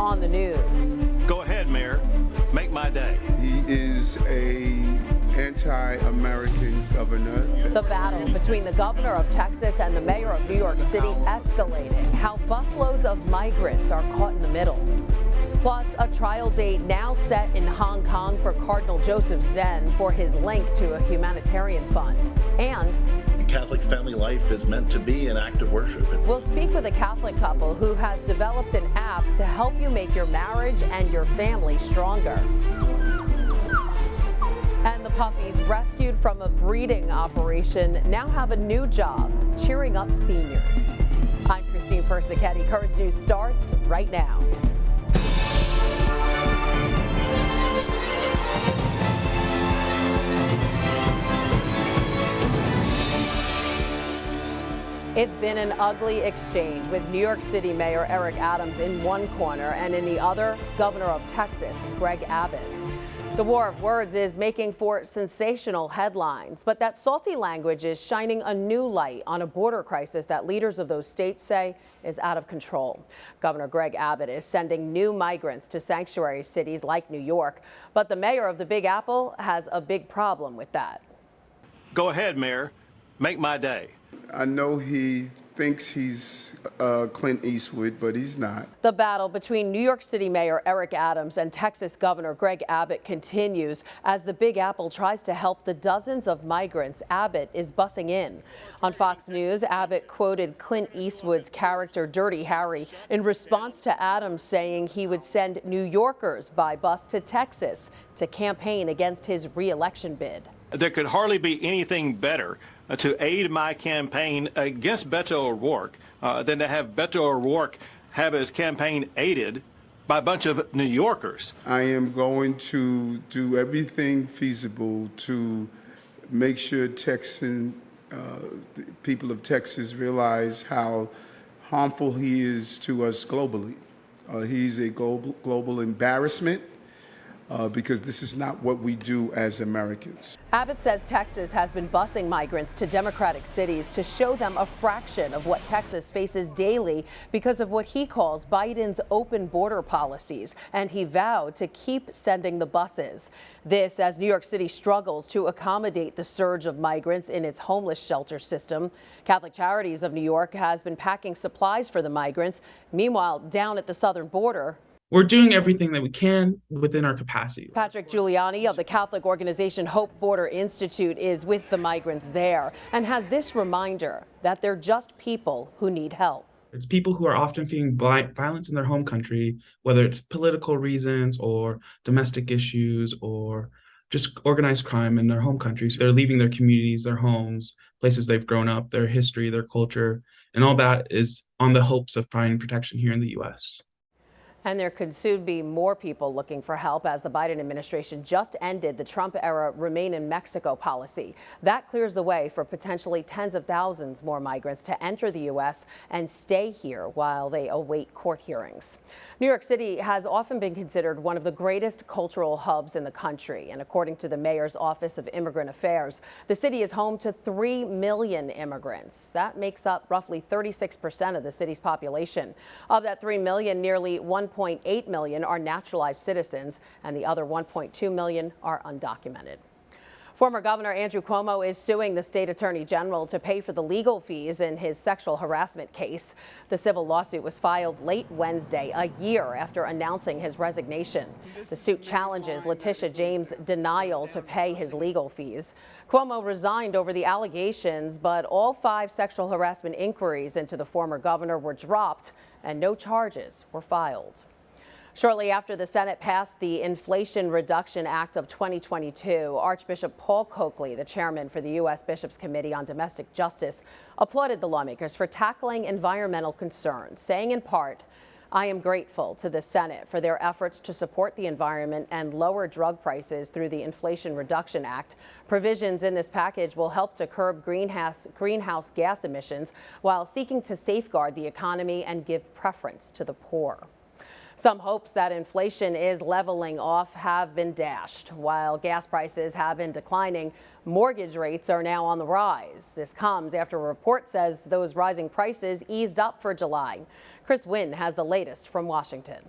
on the news. Go ahead, Mayor. Make my day. He is an anti-American governor. The battle between the governor of Texas and the mayor of New York City escalating. How busloads of migrants are caught in the middle. Plus, a trial date now set in Hong Kong for Cardinal Joseph Zen for his link to a humanitarian fund. And Catholic family life is meant to be an act of worship. we'll speak with a Catholic couple who has developed an app to help you make your marriage and your family stronger. And the puppies rescued from a breeding operation now have a new job, cheering up seniors. I'm Christine Persichetti. Current News starts right now. It's been an ugly exchange with New York City Mayor Eric Adams in one corner and in the other, Governor of Texas, Greg Abbott. The war of words is making for sensational headlines, but that salty language is shining a new light on a border crisis that leaders of those states say is out of control. Governor Greg Abbott is sending new migrants to sanctuary cities like New York, but the mayor of the Big Apple has a big problem with that. Go ahead, Mayor. Make my day. I know he thinks he's Clint Eastwood, but he's not. The battle between New York City Mayor Eric Adams and Texas Governor Greg Abbott continues as the Big Apple tries to help the dozens of migrants Abbott is busing in. On Fox News, Abbott quoted Clint Eastwood's character Dirty Harry in response to Adams saying he would send New Yorkers by bus to Texas to campaign against his re-election bid. There could hardly be anything better to aid my campaign against Beto O'Rourke than to have Beto O'Rourke have his campaign aided by a bunch of New Yorkers. I am going to do everything feasible to make sure the people of Texas realize how harmful he is to us globally. He's a global embarrassment. Because this is not what we do as Americans. Abbott says Texas has been busing migrants to Democratic cities to show them a fraction of what Texas faces daily because of what he calls Biden's open border policies, and he vowed to keep sending the buses. This as New York City struggles to accommodate the surge of migrants in its homeless shelter system. Catholic Charities of New York has been packing supplies for the migrants. Meanwhile, down at the southern border, we're doing everything that we can within our capacity. Patrick Giuliani of the Catholic organization Hope Border Institute is with the migrants there and has this reminder that they're just people who need help. It's people who are often feeling violence in their home country, whether it's political reasons or domestic issues or just organized crime in their home countries. They're leaving their communities, their homes, places they've grown up, their history, their culture, and all that is on the hopes of finding protection here in the U.S. And there could soon be more people looking for help as the Biden administration just ended the Trump-era Remain in Mexico policy. That clears the way for potentially tens of thousands more migrants to enter the U.S. and stay here while they await court hearings. New York City has often been considered one of the greatest cultural hubs in the country. And according to the mayor's Office of Immigrant Affairs, the city is home to 3 million immigrants. That makes up roughly 36% of the city's population. Of that 3 million, nearly 1.8 million are naturalized citizens, and the other 1.2 million are undocumented. Former Governor Andrew Cuomo is suing the state attorney general to pay for the legal fees in his sexual harassment case. The civil lawsuit was filed late Wednesday, a year after announcing his resignation. The suit challenges Letitia James' denial to pay his legal fees. Cuomo resigned over the allegations, but all 5 sexual harassment inquiries into the former governor were dropped and no charges were filed. Shortly after the Senate passed the Inflation Reduction Act of 2022, Archbishop Paul Coakley, the chairman for the U.S. Bishops' Committee on Domestic Justice, applauded the lawmakers for tackling environmental concerns, saying in part, "I am grateful to the Senate for their efforts to support the environment and lower drug prices through the Inflation Reduction Act. Provisions in this package will help to curb greenhouse gas emissions while seeking to safeguard the economy and give preference to the poor." Some hopes that inflation is leveling off have been dashed. While gas prices have been declining, mortgage rates are now on the rise. This comes after a report says those rising prices eased up for July. Chris Wynn has the latest from Washington.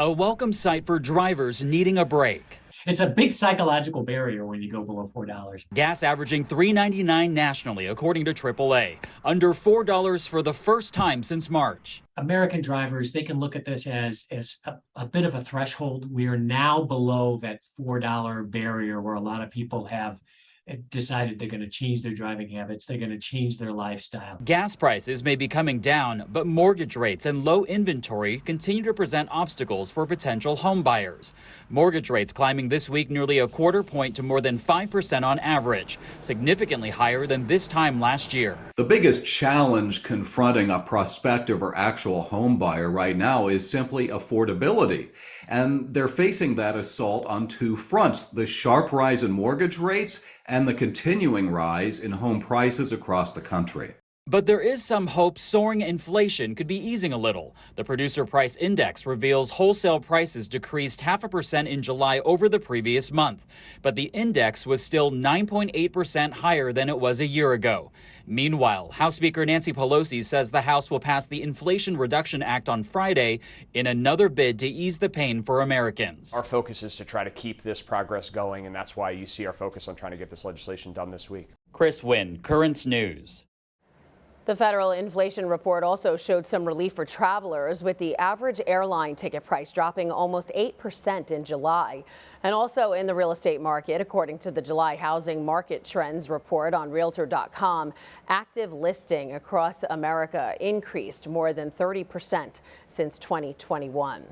a welcome sight for drivers needing a break. It's a big psychological barrier when you go below $4. Gas averaging $3.99 nationally, according to AAA, under $4 for the first time since March. American drivers, they can look at this as a bit of a threshold. We are now below that $4 barrier where a lot of people have decided they're going to change their driving habits. They're going to change their lifestyle. Gas prices may be coming down, but mortgage rates and low inventory continue to present obstacles for potential home buyers. Mortgage rates climbing this week nearly a quarter point to more than 5% on average, significantly higher than this time last year. The biggest challenge confronting a prospective or actual home buyer right now is simply affordability. And they're facing that assault on two fronts: the sharp rise in mortgage rates and the continuing rise in home prices across the country. But there is some hope soaring inflation could be easing a little. The Producer Price Index reveals wholesale prices decreased 0.5% in July over the previous month. But the index was still 9.8% higher than it was a year ago. Meanwhile, House Speaker Nancy Pelosi says the House will pass the Inflation Reduction Act on Friday in another bid to ease the pain for Americans. Our focus is to try to keep this progress going, and that's why you see our focus on trying to get this legislation done this week. Chris Wynn, Currents News. The federal inflation report also showed some relief for travelers, with the average airline ticket price dropping almost 8% in July. And also in the real estate market, according to the July Housing Market Trends report on Realtor.com, active listing across America increased more than 30% since 2021.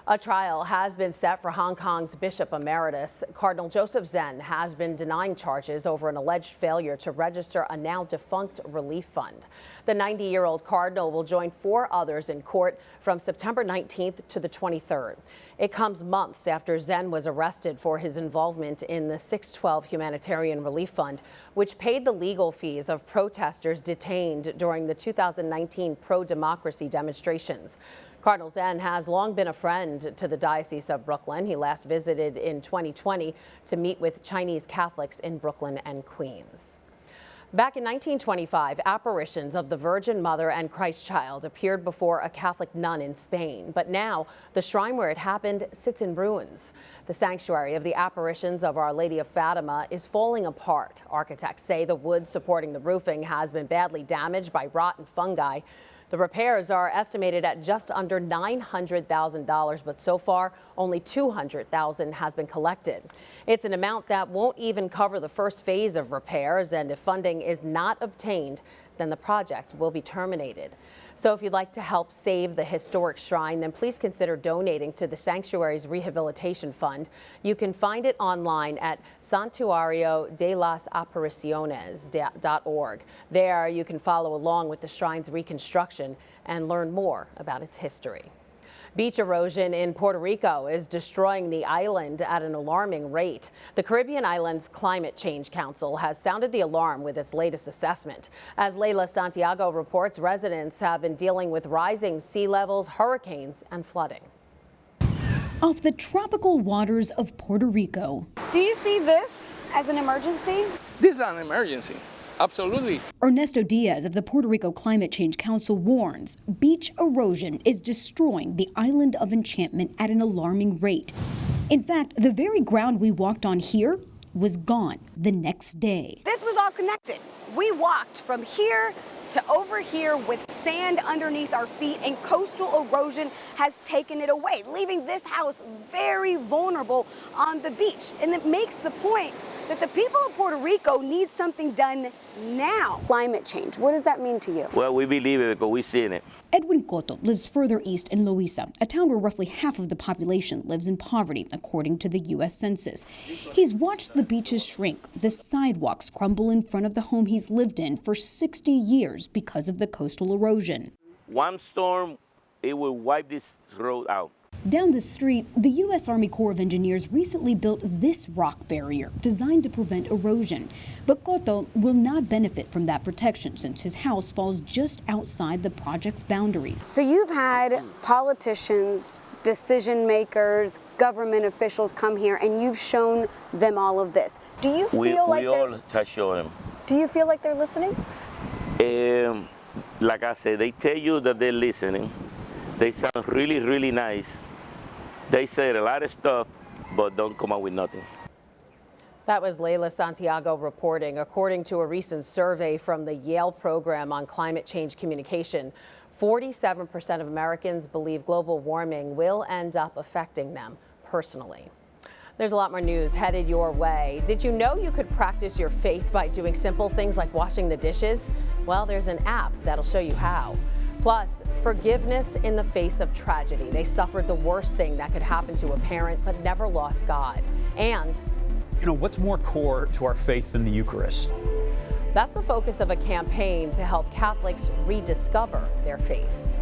A trial has been set for Hong Kong's Bishop Emeritus. Cardinal Joseph Zen has been denying charges over an alleged failure to register a now-defunct relief fund. The 90-year-old cardinal will join 4 others in court from September 19th to the 23rd. It comes months after Zen was arrested for his involvement in the 612 Humanitarian Relief Fund, which paid the legal fees of protesters detained during the 2019 pro-democracy demonstrations. Cardinal Zen has long been a friend to the Diocese of Brooklyn. He last visited in 2020 to meet with Chinese Catholics in Brooklyn and Queens. Back in 1925, apparitions of the Virgin Mother and Christ Child appeared before a Catholic nun in Spain. But now, the shrine where it happened sits in ruins. The sanctuary of the apparitions of Our Lady of Fatima is falling apart. Architects say the wood supporting the roofing has been badly damaged by rot and fungi. The repairs are estimated at just under $900,000, but so far only $200,000 has been collected. It's an amount that won't even cover the first phase of repairs, and if funding is not obtained, then the project will be terminated. So if you'd like to help save the historic shrine, then please consider donating to the sanctuary's rehabilitation fund. You can find it online at santuariodelasapariciones.org. There you can follow along with the shrine's reconstruction and learn more about its history. Beach erosion in Puerto Rico is destroying the island at an alarming rate. The Caribbean Islands Climate Change Council has sounded the alarm with its latest assessment. As Leila Santiago reports, residents have been dealing with rising sea levels, hurricanes, and flooding. Off the tropical waters of Puerto Rico. Do you see this as an emergency? This is an emergency. Absolutely. Ernesto Diaz of the Puerto Rico Climate Change Council warns beach erosion is destroying the island of enchantment at an alarming rate. In fact, the very ground we walked on here was gone the next day. This was all connected. We walked from here to over here with sand underneath our feet, and coastal erosion has taken it away, leaving this house very vulnerable on the beach. And it makes the point that the people of Puerto Rico need something done now. Climate change, what does that mean to you? Well, we believe it because we've seen it. Edwin Cotto lives further east in Loíza, a town where roughly half of the population lives in poverty, according to the U.S. Census. He's watched the beaches shrink, the sidewalks crumble in front of the home he's lived in for 60 years because of the coastal erosion. One storm, it will wipe this road out. Down the street, the U.S. Army Corps of Engineers recently built this rock barrier designed to prevent erosion. But Cotto will not benefit from that protection since his house falls just outside the project's boundaries. So you've had politicians, decision makers, government officials come here, and you've shown them all of this. Do you feel like we all have shown them? Do you feel like they're listening? Like I said, they tell you that they're listening. They sound really, really nice, They say a lot of stuff, but don't come out with nothing. That was Leila Santiago reporting. According to a recent survey from the Yale program on climate change communication, 47% of Americans believe global warming will end up affecting them personally. There's a lot more news headed your way. Did you know you could practice your faith by doing simple things like washing the dishes? Well, there's an app that'll show you how. Plus, forgiveness in the face of tragedy. They suffered the worst thing that could happen to a parent, but never lost God. And you know, what's more core to our faith than the Eucharist? that's the focus of a campaign to help Catholics rediscover their faith.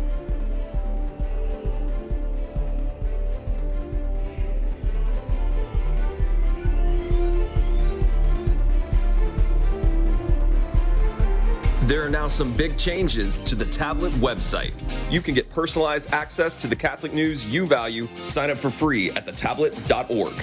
There are now some big changes to the tablet website. You can get personalized access to the Catholic news you value. Sign up for free at thetablet.org.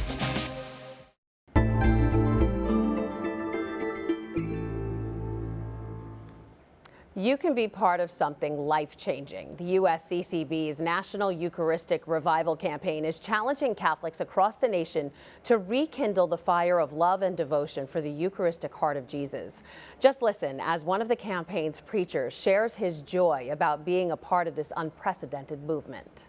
You can be part of something life-changing. The USCCB's National Eucharistic Revival campaign is challenging Catholics across the nation to rekindle the fire of love and devotion for the Eucharistic heart of Jesus. Just listen as one of the campaign's preachers shares his joy about being a part of this unprecedented movement.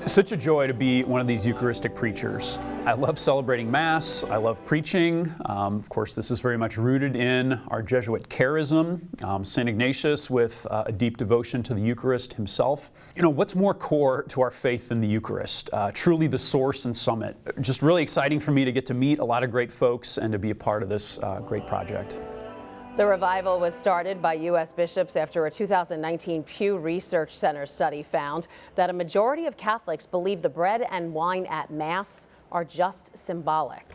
Such a joy to be one of these Eucharistic preachers. I love celebrating Mass. I love preaching. Of course, this is very much rooted in our Jesuit charism. St. Ignatius with a deep devotion to the Eucharist himself. You know, what's more core to our faith than the Eucharist? Truly the source and summit. Just really exciting for me to get to meet a lot of great folks and to be a part of this great project. The revival was started by U.S. bishops after a 2019 Pew Research Center study found that a majority of Catholics believe the bread and wine at Mass are just symbolic.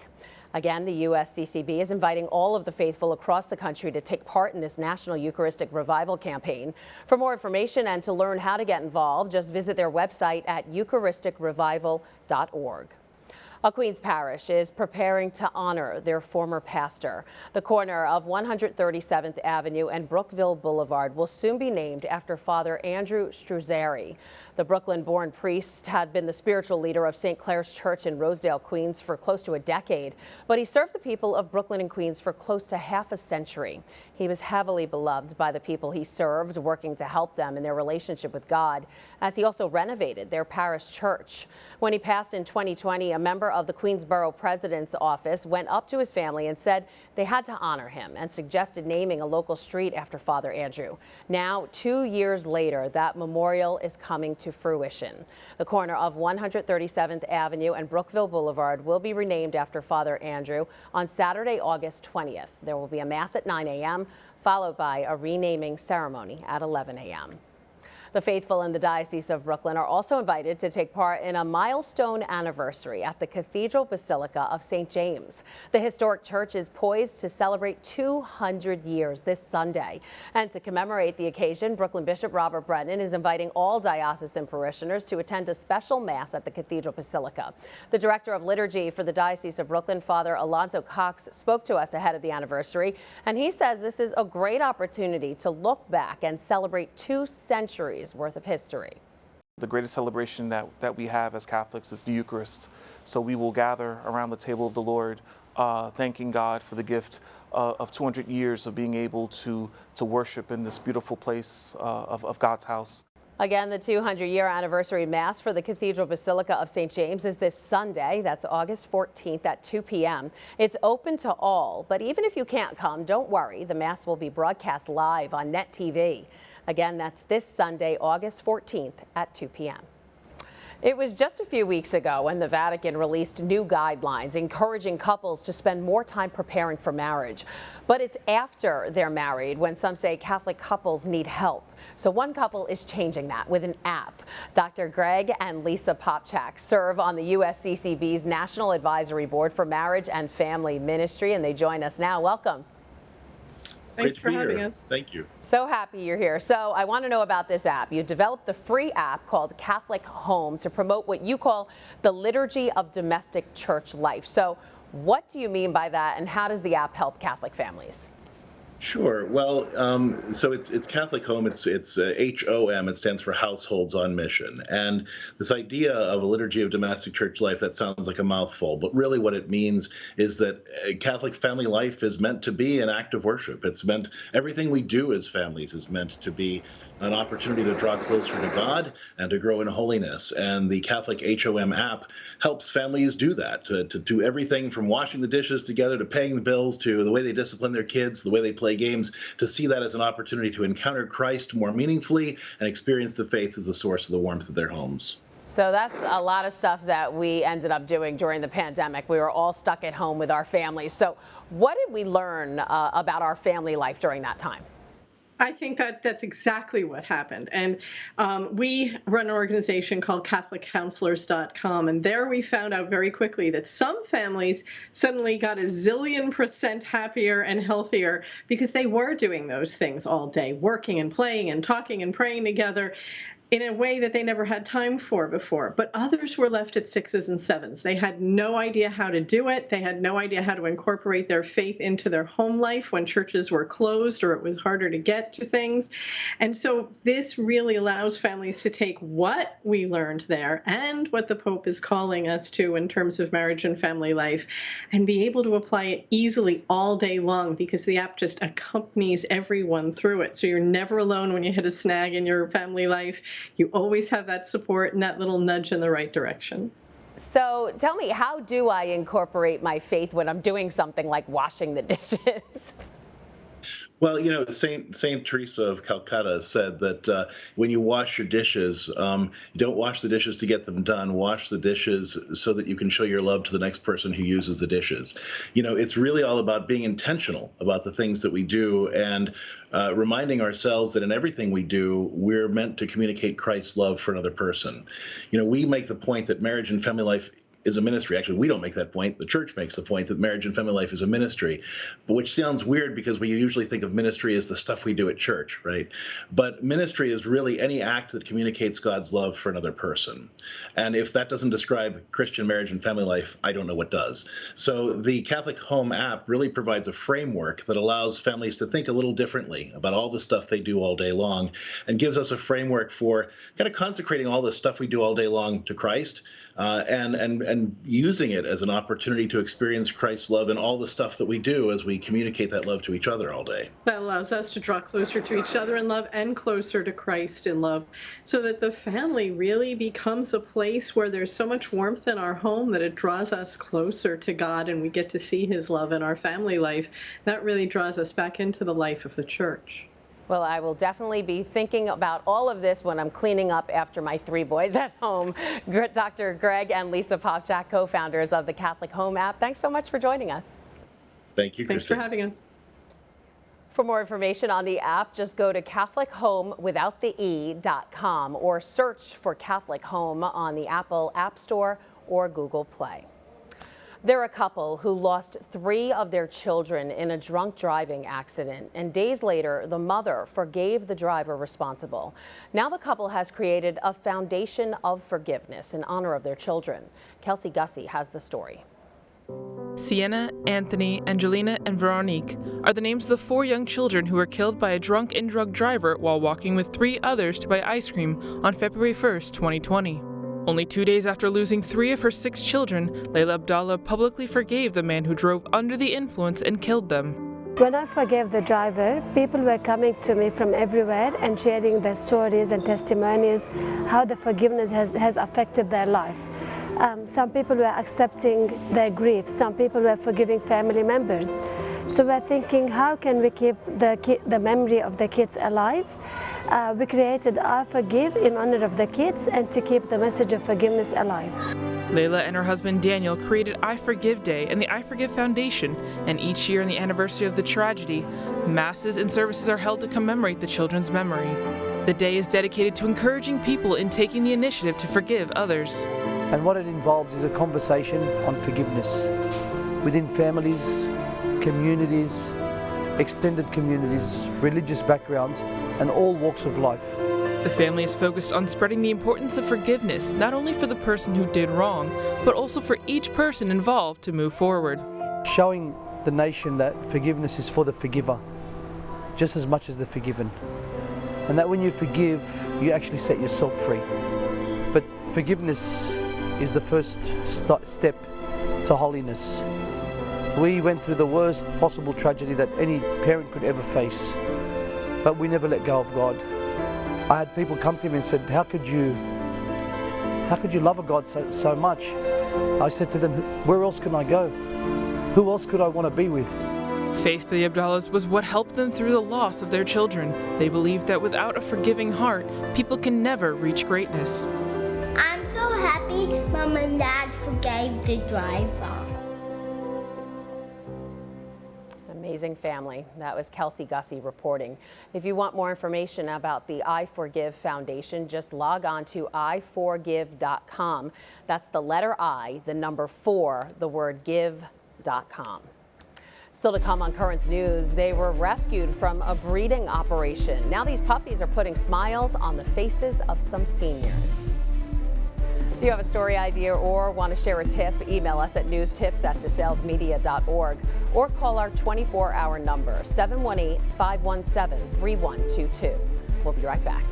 Again, the USCCB is inviting all of the faithful across the country to take part in this National Eucharistic Revival campaign. For more information and to learn how to get involved, just visit their website at eucharisticrevival.org. A Queens parish is preparing to honor their former pastor. The corner of 137th Avenue and Brookville Boulevard will soon be named after Father Andrew Struzzari. The Brooklyn-born priest had been the spiritual leader of St. Clare's Church in Rosedale, Queens for close to a decade, but he served the people of Brooklyn and Queens for close to half a century. He was heavily beloved by the people he served, working to help them in their relationship with God, as he also renovated their parish church. When he passed in 2020, a member of the Queensborough President's office went up to his family and said they had to honor him and suggested naming a local street after Father Andrew. Now, 2 years later, that memorial is coming to fruition. The corner of 137th Avenue and Brookville Boulevard will be renamed after Father Andrew on Saturday, August 20th. There will be a Mass at 9 a.m., followed by a renaming ceremony at 11 a.m. The faithful in the Diocese of Brooklyn are also invited to take part in a milestone anniversary at the Cathedral Basilica of St. James. The historic church is poised to celebrate 200 years this Sunday. And to commemorate the occasion, Brooklyn Bishop Robert Brennan is inviting all diocesan parishioners to attend a special Mass at the Cathedral Basilica. The Director of Liturgy for the Diocese of Brooklyn, Father Alonzo Cox, spoke to us ahead of the anniversary, and he says this is a great opportunity to look back and celebrate 2 centuries worth of history. The greatest celebration that we have as Catholics is the Eucharist. So we will gather around the table of the Lord, thanking God for the gift of 200 years of being able to worship in this beautiful place of God's house. Again, the 200-year anniversary Mass for the Cathedral Basilica of St. James is this Sunday. That's August 14th at 2 p.m. It's open to all, but even if you can't come, don't worry. The Mass will be broadcast live on Net TV. Again, that's this Sunday, August 14th at 2 p.m. It was just a few weeks ago when the Vatican released new guidelines encouraging couples to spend more time preparing for marriage. But it's after they're married when some say Catholic couples need help. So one couple is changing that with an app. Dr. Greg and Lisa Popchak serve on the USCCB's National Advisory Board for Marriage and Family Ministry, and they join us now. Welcome. Thanks for having us. Thank you. So happy you're here. So I want to know about this app. You developed the free app called Catholic Home to promote what you call the liturgy of domestic church life. So what do you mean by that, and how does the app help Catholic families? Sure. Well, so it's Catholic Home. It's HOM. It stands for Households on Mission. And this idea of a liturgy of domestic church life, that sounds like a mouthful, but really what it means is that Catholic family life is meant to be an act of worship. It's meant, everything we do as families is meant to be an opportunity to draw closer to God and to grow in holiness. And the Catholic HOM app helps families do that, to do everything from washing the dishes together to paying the bills to the way they discipline their kids, the way they play games, to see that as an opportunity to encounter Christ more meaningfully and experience the faith as the source of the warmth of their homes. So that's a lot of stuff that we ended up doing during the pandemic. We were all stuck at home with our families. So what did we learn about our family life during that time? I think that's exactly what happened. And we run an organization called CatholicCounselors.com, and there we found out very quickly that some families suddenly got a zillion% happier and healthier because they were doing those things all day, working and playing and talking and praying together in a way that they never had time for before. But others were left at 6s and 7s. They had no idea how to do it. They had no idea how to incorporate their faith into their home life when churches were closed or it was harder to get to things. And so this really allows families to take what we learned there and what the Pope is calling us to in terms of marriage and family life and be able to apply it easily all day long because the app just accompanies everyone through it. So you're never alone when you hit a snag in your family life. You always have that support and that little nudge in the right direction. So tell me, how do I incorporate my faith when I'm doing something like washing the dishes? Well, you know, Saint Teresa of Calcutta said that when you wash your dishes, you don't wash the dishes to get them done. Wash the dishes so that you can show your love to the next person who uses the dishes. You know, it's really all about being intentional about the things that we do and reminding ourselves that in everything we do, we're meant to communicate Christ's love for another person. You know, we make the point that marriage and family life is a ministry. Actually, we don't make that point. The church makes the point that marriage and family life is a ministry, but which sounds weird because we usually think of ministry as the stuff we do at church, right? But ministry is really any act that communicates God's love for another person. And if that doesn't describe Christian marriage and family life, I don't know what does. So the Catholic Home app really provides a framework that allows families to think a little differently about all the stuff they do all day long and gives us a framework for kind of consecrating all the stuff we do all day long to Christ and using it as an opportunity to experience Christ's love in all the stuff that we do as we communicate that love to each other all day. That allows us to draw closer to each other in love and closer to Christ in love, so that the family really becomes a place where there's so much warmth in our home that it draws us closer to God and we get to see his love in our family life. That really draws us back into the life of the church. Well, I will definitely be thinking about all of this when I'm cleaning up after my 3 boys at home. Dr. Greg and Lisa Popchak, co-founders of the Catholic Home app, thanks so much for joining us. Thank you, Thanks Christine. for having us. For more information on the app, just go to CatholicHome.com or search for Catholic Home on the Apple App Store or Google Play. They're a couple who lost 3 of their children in a drunk driving accident, and days later, the mother forgave the driver responsible. Now the couple has created a foundation of forgiveness in honor of their children. Kelsey Gussie has the story. Sienna, Anthony, Angelina, and Veronique are the names of the 4 young children who were killed by a drunk and drug driver while walking with 3 others to buy ice cream on February 1st, 2020. Only 2 days after losing 3 of her 6 children, Layla Abdallah publicly forgave the man who drove under the influence and killed them. When I forgave the driver, people were coming to me from everywhere and sharing their stories and testimonies, how the forgiveness has affected their life. Some people were accepting their grief, some people were forgiving family members. So we're thinking, how can we keep the memory of the kids alive? We created I Forgive in honor of the kids and to keep the message of forgiveness alive. Layla and her husband Daniel created I Forgive Day and the I Forgive Foundation, and each year on the anniversary of the tragedy, masses and services are held to commemorate the children's memory. The day is dedicated to encouraging people in taking the initiative to forgive others. And what it involves is a conversation on forgiveness within families, communities, extended communities, religious backgrounds, and all walks of life. The family is focused on spreading the importance of forgiveness, not only for the person who did wrong, but also for each person involved to move forward. Showing the nation that forgiveness is for the forgiver, just as much as the forgiven. And that when you forgive, you actually set yourself free. But forgiveness is the first step to holiness. We went through the worst possible tragedy that any parent could ever face, but we never let go of God. I had people come to me and said, how could you love a God so much? I said to them, where else can I go? Who else could I want to be with? Faith for the Abdallahs was what helped them through the loss of their children. They believed that without a forgiving heart, people can never reach greatness. I'm so happy Mom and Dad forgave the driver. Amazing family. That was Kelsey Gussie reporting. If you want more information about the I Forgive Foundation, just log on to iforgive.com. That's the letter I, the number 4, the word give.com. Still to come on Currents News, they were rescued from a breeding operation. Now these puppies are putting smiles on the faces of some seniors. Do you have a story idea or want to share a tip? Email us at newstips@desalesmedia.org or call our 24-hour number, 718-517-3122. We'll be right back.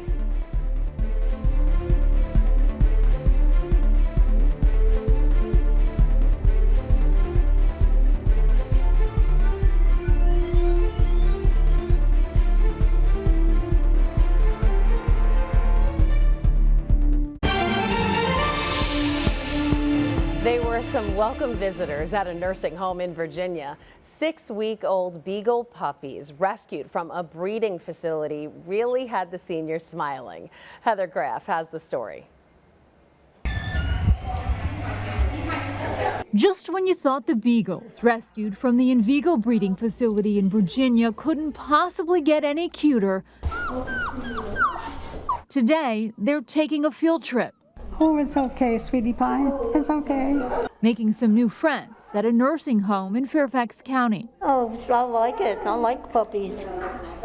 They were some welcome visitors at a nursing home in Virginia. 6-week-old beagle puppies rescued from a breeding facility really had the seniors smiling. Heather Graff has the story. Just when you thought the beagles rescued from the Envigo breeding facility in Virginia couldn't possibly get any cuter, today they're taking a field trip. Oh, it's okay, sweetie pie. It's okay. Making some new friends at a nursing home in Fairfax County. Oh, I like it. I like puppies.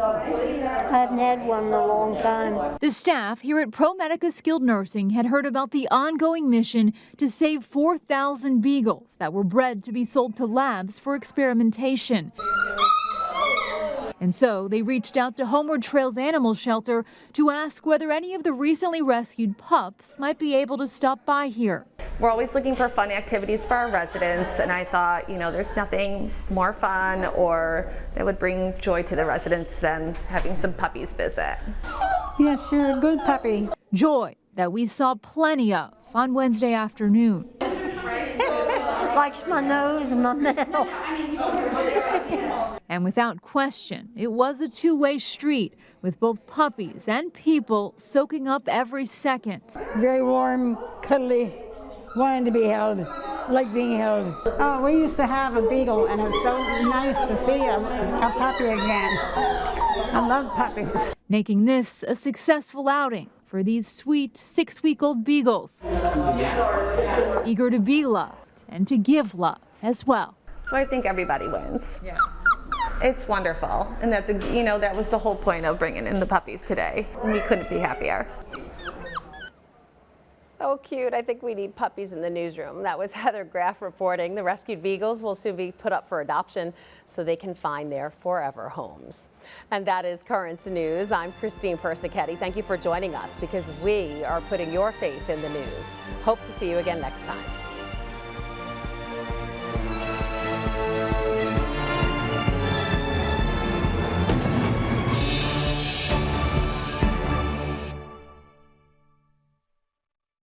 I haven't had one in a long time. The staff here at ProMedica Skilled Nursing had heard about the ongoing mission to save 4,000 beagles that were bred to be sold to labs for experimentation. And so they reached out to Homeward Trails Animal Shelter to ask whether any of the recently rescued pups might be able to stop by here. We're always looking for fun activities for our residents, and I thought, there's nothing more fun or that would bring joy to the residents than having some puppies visit. Yes, you're a good puppy. Joy that we saw plenty of on Wednesday afternoon. Likes my nose and my mouth. And without question, it was a two-way street with both puppies and people soaking up every second. Very warm, cuddly, wanting to be held, like being held. Oh, we used to have a beagle, and it's so nice to see a puppy again. I love puppies. Making this a successful outing for these sweet 6-week-old beagles. Eager to be loved and to give love as well. So I think everybody wins. Yeah. It's wonderful, and that's that was the whole point of bringing in the puppies today. We couldn't be happier. So cute. I think we need puppies in the newsroom. That was Heather Graff reporting. The rescued beagles will soon be put up for adoption so they can find their forever homes. And that is Currents News. I'm Christine Persichetti. Thank you for joining us because we are putting your faith in the news. Hope to see you again next time.